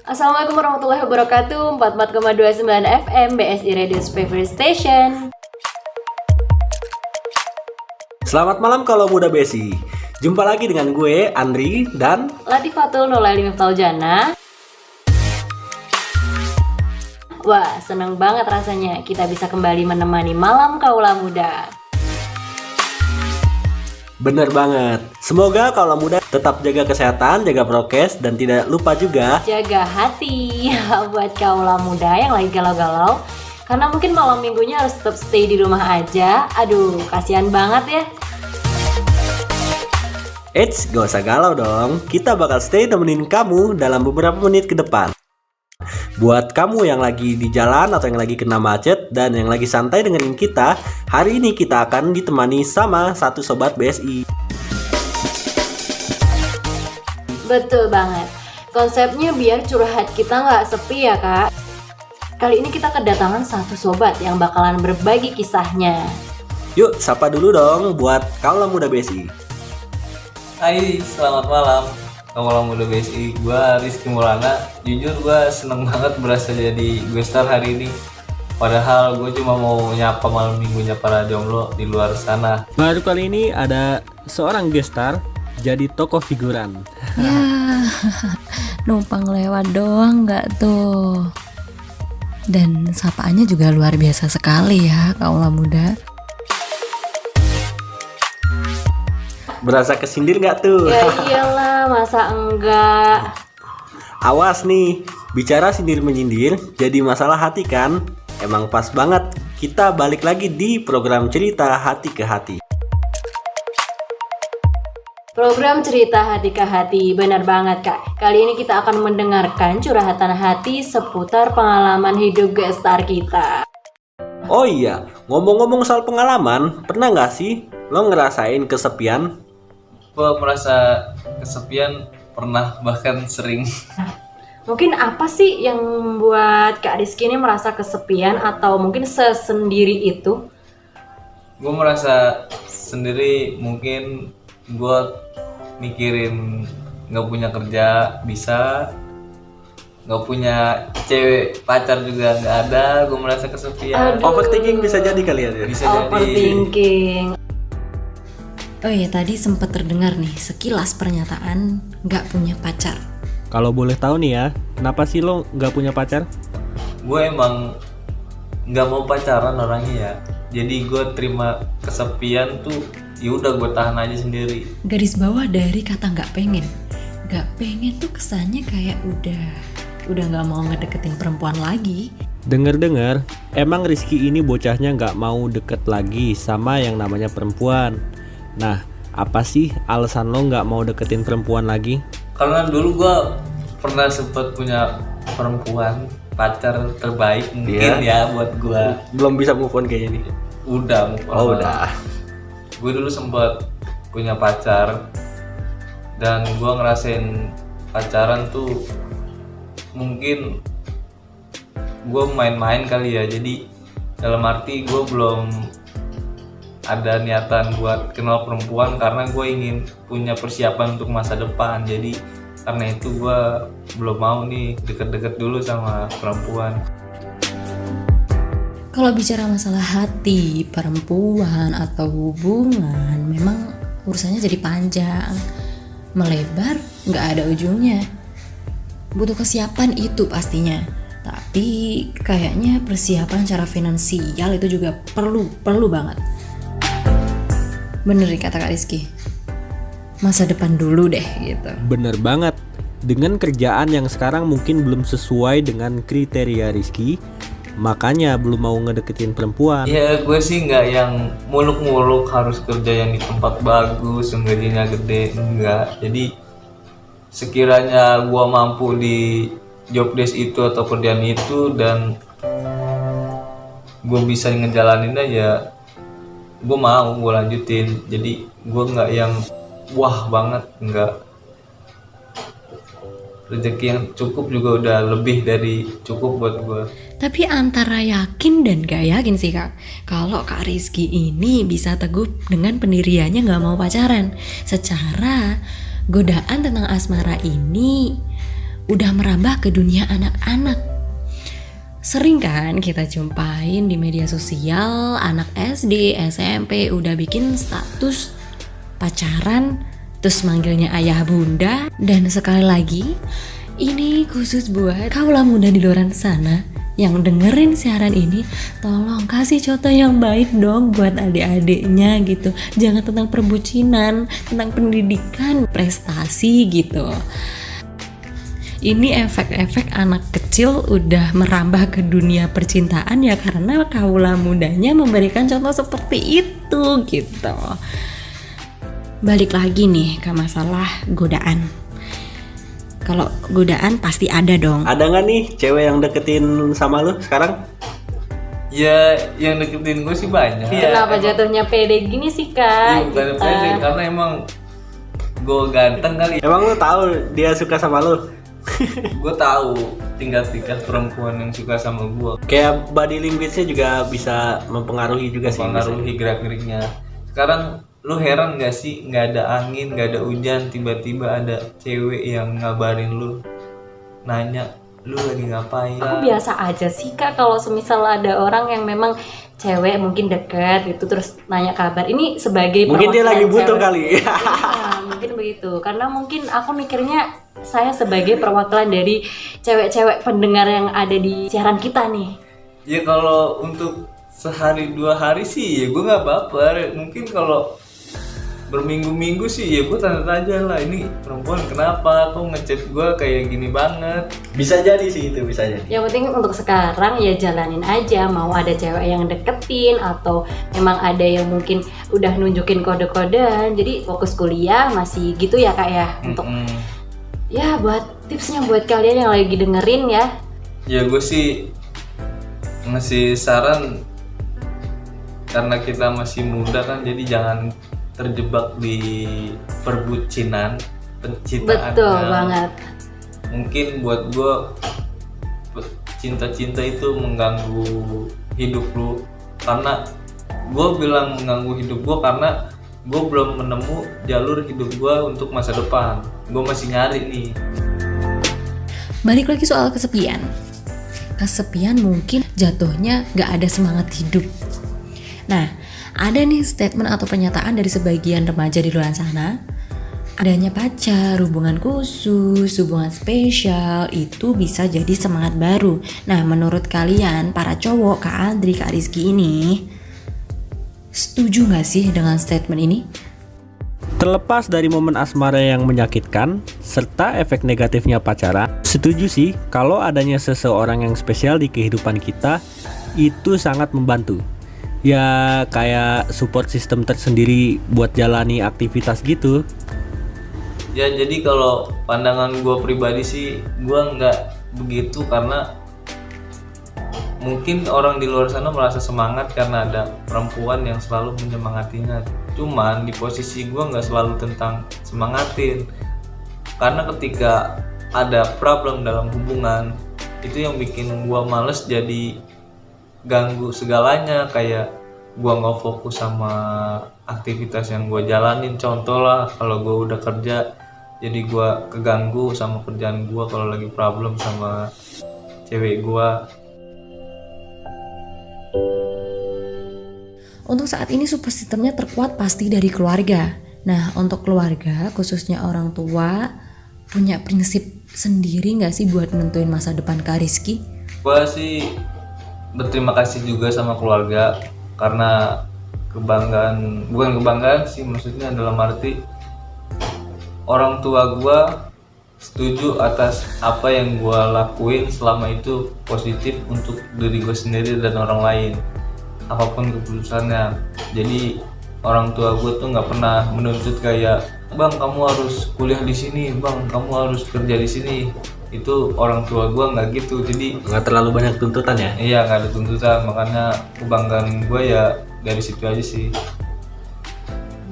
Assalamualaikum warahmatullahi wabarakatuh. 44,29 FM BSI Radio's Favorite Station. Selamat malam kalau muda BSI. Jumpa lagi dengan gue Andri dan Latifatul Nolaili Miftaljana. Wah, seneng banget rasanya kita bisa kembali menemani malam kaula muda. bener banget. Semoga kaula muda tetap jaga kesehatan, jaga prokes, dan tidak lupa juga Jaga hati buat kaula muda yang lagi galau-galau. Karena mungkin malam minggunya harus tetap stay di rumah aja. Aduh, kasihan banget ya. Eits, gak usah galau dong. Kita bakal stay temenin kamu dalam beberapa menit ke depan. Buat kamu yang lagi di jalan atau yang lagi kena macet dan yang lagi santai dengerin kita, hari ini kita akan ditemani sama satu sobat BSI. Betul banget. Konsepnya biar curhat kita nggak sepi ya kak. Kali ini kita kedatangan satu sobat yang bakalan berbagi kisahnya. Yuk, sapa dulu dong buat kaula muda BSI. Hai, selamat malam kaula muda BSI, gue Rizky Maulana. Jujur gue seneng banget berasa jadi guestar hari ini. Padahal gue cuma mau nyapa malam minggunya para jomblo di luar sana. Baru kali ini ada seorang gestar jadi tokoh figuran. Ya, numpang lewat doang nggak tuh. Dan sapaannya juga luar biasa sekali ya kaula muda. Berasa kesindir gak tuh? Ya iyalah, masa enggak? Awas nih, bicara sindir menyindir jadi masalah hati kan? Emang pas banget, kita balik lagi di program cerita hati ke hati. Program cerita hati ke hati, benar banget kak. Kali ini kita akan mendengarkan curhatan hati seputar pengalaman hidup gestar kita. Oh iya, ngomong-ngomong soal pengalaman, pernah gak sih lo ngerasain kesepian? Gue merasa kesepian, pernah bahkan sering. Mungkin apa sih yang membuat Kak Rizky ini merasa kesepian atau mungkin sesendiri itu? Gue merasa sendiri, mungkin gue mikirin gak punya kerja bisa, gak punya cewek pacar juga gak ada. Gue merasa kesepian. Aduh. Overthinking bisa jadi kalian ya? Bisa jadi. Overthinking. Oh iya, tadi sempat terdengar nih sekilas pernyataan nggak punya pacar. Kalau boleh tahu nih ya, kenapa sih lo nggak punya pacar? Gue emang gak mau pacaran orangnya ya. Jadi gue terima kesepian tuh, yaudah gue tahan aja sendiri. Garis bawah dari kata nggak pengen. Nggak pengen tuh kesannya kayak udah nggak mau ngedeketin perempuan lagi. Dengar-dengar, emang Rizky ini bocahnya nggak mau deket lagi sama yang namanya perempuan. Nah, apa sih alasan lo nggak mau deketin perempuan lagi? Karena dulu gue pernah sempet punya perempuan, pacar terbaik mungkin ya buat gue. Belum bisa move on kayaknya nih. Udah. Oh udah. Gue dulu sempet punya pacar dan gue ngerasain pacaran tuh mungkin gue main-main kali ya. Jadi dalam arti gue belum ada niatan buat kenal perempuan karena gue ingin punya persiapan untuk masa depan. Jadi karena itu gue belum mau nih deket-deket dulu sama perempuan. Kalau bicara masalah hati, perempuan atau hubungan, memang urusannya jadi panjang, melebar, nggak ada ujungnya. Butuh kesiapan itu pastinya. Tapi kayaknya persiapan secara finansial itu juga perlu banget. Bener nih kata Kak Rizky, masa depan dulu deh gitu. Bener banget. Dengan kerjaan yang sekarang mungkin belum sesuai dengan kriteria Rizky, makanya belum mau ngedeketin perempuan. Ya gue sih nggak yang muluk-muluk harus kerja yang di tempat bagus, yang gajinya gede, enggak. Jadi sekiranya gue mampu di job desk itu atau kerjaan itu dan gue bisa ngejalaninnya ya gue mau, gue lanjutin. Jadi gue nggak yang wah banget, nggak. Rezeki yang cukup juga udah lebih dari cukup buat gue. Tapi antara yakin dan gak yakin sih kak, kalau Kak Rizky ini bisa teguh dengan pendiriannya gak mau pacaran. Secara godaan tentang asmara ini udah merambah ke dunia anak-anak. Sering kan kita jumpain di media sosial anak SD, SMP udah bikin status pacaran, terus manggilnya ayah bunda. Dan sekali lagi, ini khusus buat kaulah muda di luar sana yang dengerin siaran ini, tolong kasih contoh yang baik dong buat adik-adiknya gitu. Jangan tentang perbucinan, tentang pendidikan, prestasi gitu. Ini efek-efek anak kecil udah merambah ke dunia percintaan ya karena kaula mudanya memberikan contoh seperti itu gitu. Balik lagi nih ke masalah godaan. Kalau godaan pasti ada dong. Ada nggak nih cewek yang deketin sama lu sekarang? Ya yang deketin gue sih banyak. Kenapa Emang- jatuhnya pede gini sih Iya, Kak? bukan pede, karena emang gue ganteng kali. Emang lu tahu dia suka sama lu? Gue tahu tingkat-tingkat perempuan yang suka sama gue, Kayak body language-nya juga bisa mempengaruhi juga sih. mempengaruhi gerak-geriknya. Sekarang lu heran gak sih, nggak ada angin, nggak ada hujan, tiba-tiba ada cewek yang ngabarin lu, nanya lu lagi ngapain? Aku biasa aja sih Kak kalau semisal ada orang yang memang cewek mungkin deket gitu terus nanya kabar. Ini sebagai Mungkin dia lagi perwakilan butuh cewek. kali. Iya, mungkin begitu. Karena mungkin aku mikirnya saya sebagai perwakilan dari cewek-cewek pendengar yang ada di siaran kita nih. Ya kalau untuk sehari 2 hari sih ya gue nggak baper. Mungkin kalau berminggu-minggu sih ya gue tanya-tanya lah, ini perempuan kenapa kok ngechat gue kayak gini banget. Bisa jadi sih itu, bisa jadi. Yang penting untuk sekarang ya jalanin aja. Mau ada cewek yang deketin atau memang ada yang mungkin udah nunjukin kode-kodean. Jadi fokus kuliah masih gitu ya Kak ya. Untuk Mm-mm. ya buat tipsnya buat kalian yang lagi dengerin ya. Ya gue sih ngasih saran, karena kita masih muda kan, jadi jangan terjebak di perbucinan, pencintaan. Betul banget. Mungkin buat gue cinta-cinta itu mengganggu hidup lu, karena gue bilang mengganggu hidup gue karena gue belum menemu jalur hidup gue untuk masa depan. Gue masih nyari nih. Balik lagi soal kesepian. Kesepian mungkin jatuhnya gak ada semangat hidup. Nah, ada nih statement atau pernyataan dari sebagian remaja di luar sana. Adanya pacar, hubungan khusus, hubungan spesial itu bisa jadi semangat baru. Nah, menurut kalian para cowok, Kak Andri, Kak Rizky ini setuju gak sih dengan statement ini? Terlepas dari momen asmara yang menyakitkan serta efek negatifnya pacaran, setuju sih kalau adanya seseorang yang spesial di kehidupan kita itu sangat membantu. Ya kayak support system tersendiri buat jalani aktivitas gitu. Ya jadi kalau pandangan gue pribadi sih, gue nggak begitu, karena mungkin orang di luar sana merasa semangat karena ada perempuan yang selalu menyemangatinya. Cuman di posisi gue nggak selalu tentang semangatin, karena ketika ada problem dalam hubungan itu yang bikin gue males, jadi ganggu segalanya. Kayak gue nggak fokus sama aktivitas yang gue jalanin. Contoh lah, kalau gue udah kerja jadi gue keganggu sama kerjaan gue kalau lagi problem sama cewek gue. Untuk saat ini support systemnya terkuat pasti dari keluarga. Nah, untuk keluarga, khususnya orang tua, punya prinsip sendiri nggak sih buat nentuin masa depan Kak Rizky? Gue sih berterima kasih juga sama keluarga, karena kebanggaan, bukan kebanggaan sih, maksudnya dalam arti orang tua gue setuju atas apa yang gue lakuin selama itu positif untuk diri gue sendiri dan orang lain, apapun keputusannya. Jadi orang tua gue tuh nggak pernah menuntut kayak, bang kamu harus kuliah di sini, bang kamu harus kerja di sini. Itu orang tua gue nggak gitu. Jadi Nggak terlalu banyak tuntutan ya. iya, nggak ada tuntutan, makanya kebanggaan gue ya dari situ aja sih.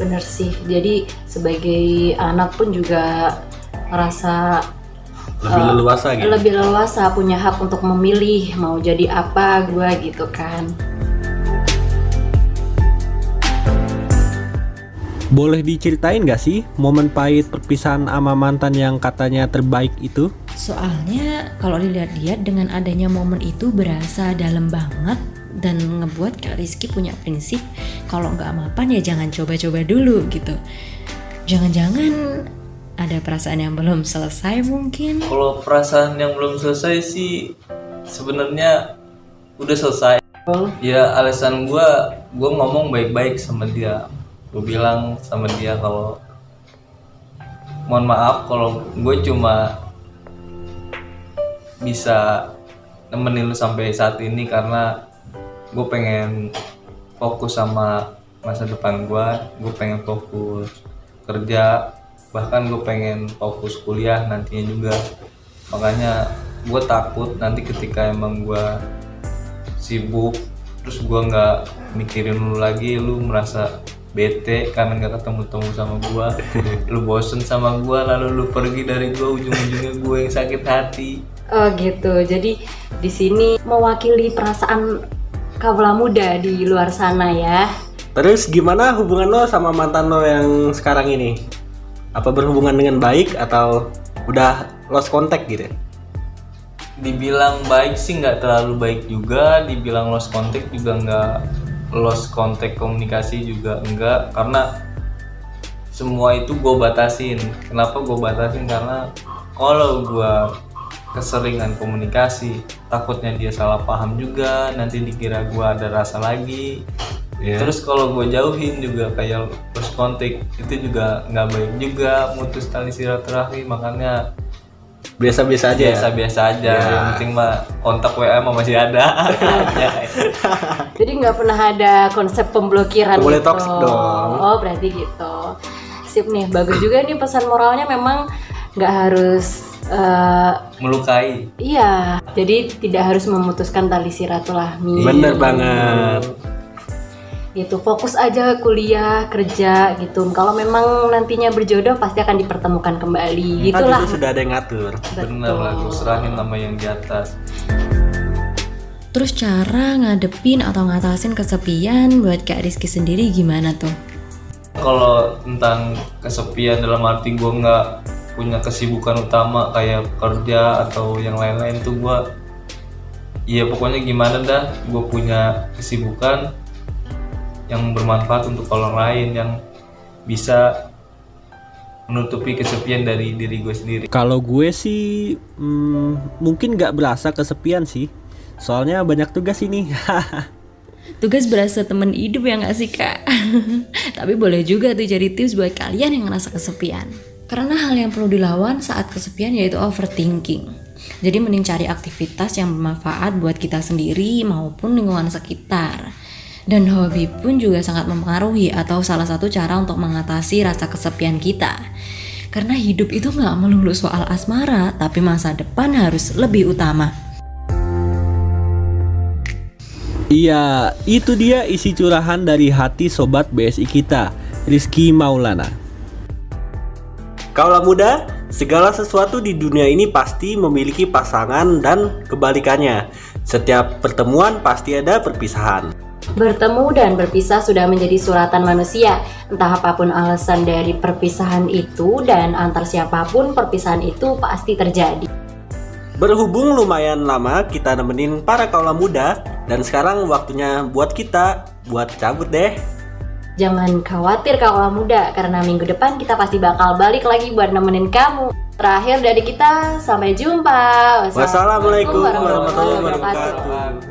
Bener sih. Jadi sebagai anak pun juga merasa Lebih leluasa gitu. lebih leluasa, punya hak untuk memilih mau jadi apa gue gitu kan. Boleh diceritain gak sih momen pahit perpisahan sama mantan yang katanya terbaik itu? Soalnya kalau dilihat-lihat dengan adanya momen itu berasa dalam banget dan ngebuat Kak Rizky punya prinsip kalau nggak mapan ya jangan coba-coba dulu gitu. Jangan-jangan ada perasaan yang belum selesai mungkin. Kalau perasaan yang belum selesai sih sebenarnya udah selesai. Ya alasan gue ngomong baik-baik sama dia. Gue bilang sama dia kalau mohon maaf kalau gue cuma bisa nemenin lu sampai saat ini karena gue pengen fokus sama masa depan gue pengen fokus kerja, bahkan gue pengen fokus kuliah nantinya juga. Makanya gue takut nanti ketika emang gue sibuk terus gue nggak mikirin lu lagi, lu merasa bete karena nggak ketemu sama gue, lu bosen sama gue lalu lu pergi dari gue, ujung-ujungnya gue yang sakit hati. Oh gitu. Jadi di sini mewakili perasaan kawula muda di luar sana ya. Terus gimana hubungan lo sama mantan lo yang sekarang ini? Apa berhubungan dengan baik atau udah lost contact gitu? Dibilang baik sih nggak terlalu baik juga, dibilang lost contact juga nggak, lost contact komunikasi juga enggak, karena semua itu gue batasin. Kenapa gue batasin? Karena kalau gue keseringan komunikasi takutnya dia salah paham juga, nanti dikira gue ada rasa lagi. Terus kalau gue jauhin juga kayak lost contact, itu juga nggak baik juga, mutus tali silaturahmi. Makanya Biasa-biasa aja. biasa-biasa aja. Yang penting mah kontak WA mah masih ada. Jadi nggak pernah ada konsep pemblokiran Boleh gitu. toxic dong. Oh berarti gitu. Sip nih, bagus juga nih pesan moralnya, memang nggak harus Melukai. iya, jadi tidak harus memutuskan tali silaturahmi. Bener banget. Gitu, fokus aja kuliah, kerja gitu. Kalau memang nantinya berjodoh pasti akan dipertemukan kembali. Kan Gitulah. itu sudah ada yang ngatur. Bener lah, gue serahin sama yang di atas. Terus cara ngadepin atau ngatasin kesepian buat Kak Rizky sendiri gimana tuh? Kalau tentang kesepian dalam arti gue nggak punya kesibukan utama kayak kerja atau yang lain-lain tuh gue, ya pokoknya gimana dah, gue punya kesibukan yang bermanfaat untuk orang lain, yang bisa menutupi kesepian dari diri gue sendiri. Kalau gue sih mungkin nggak berasa kesepian sih, soalnya banyak tugas ini. Tugas berasa temen hidup ya nggak sih Kak? Tapi boleh juga tuh jadi tips buat kalian yang ngerasa kesepian. Karena hal yang perlu dilawan saat kesepian yaitu overthinking. Jadi mending cari aktivitas yang bermanfaat buat kita sendiri maupun lingkungan sekitar. Dan hobi pun juga sangat mempengaruhi atau salah satu cara untuk mengatasi rasa kesepian kita. Karena hidup itu gak melulu soal asmara, tapi masa depan harus lebih utama. Iya, itu dia isi curahan dari hati Sobat BSI kita, Rizky Maulana. Kaulah muda, segala sesuatu di dunia ini pasti memiliki pasangan dan kebalikannya. Setiap pertemuan pasti ada perpisahan. Bertemu dan berpisah sudah menjadi suratan manusia. Entah apapun alasan dari perpisahan itu, dan antar siapapun perpisahan itu pasti terjadi. Berhubung lumayan lama kita nemenin para kaulah muda, dan sekarang waktunya buat kita buat cabut deh. Jangan khawatir kaulah muda, karena minggu depan kita pasti bakal balik lagi buat nemenin kamu. Terakhir dari kita, sampai jumpa. Wassalamualaikum warahmatullahi wabarakatuh. wabarakatuh.